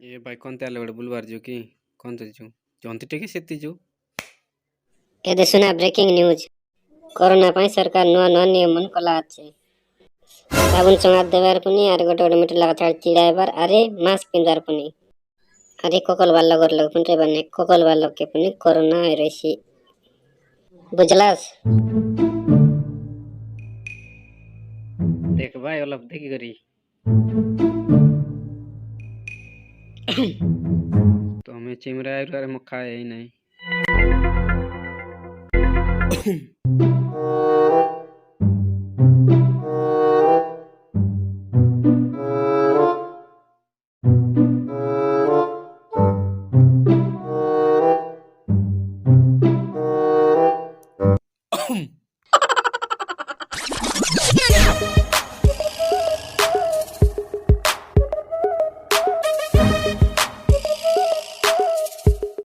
ए भाई कौन त्याले बड़े बुलवार जो की कौन तो जो जंती टेके सेती जो एदे सुना ब्रेकिंग न्यूज कोरोना पाई सरकार नुआ नुआ नियम कला अच्छे साबुन संगात देवार पुनी अरे गोटे गोटे मीटर लगा चिड़ाइबार अरे मास्क पिंधार पुनी अरे कोकल वाला गोर लग पुनी बने कोकल वाला के पुनी कोरोना आइरेसी बुझलास देख भाई ओला देखी करी तो हमें चिमरा रे मक्खा है ही नहीं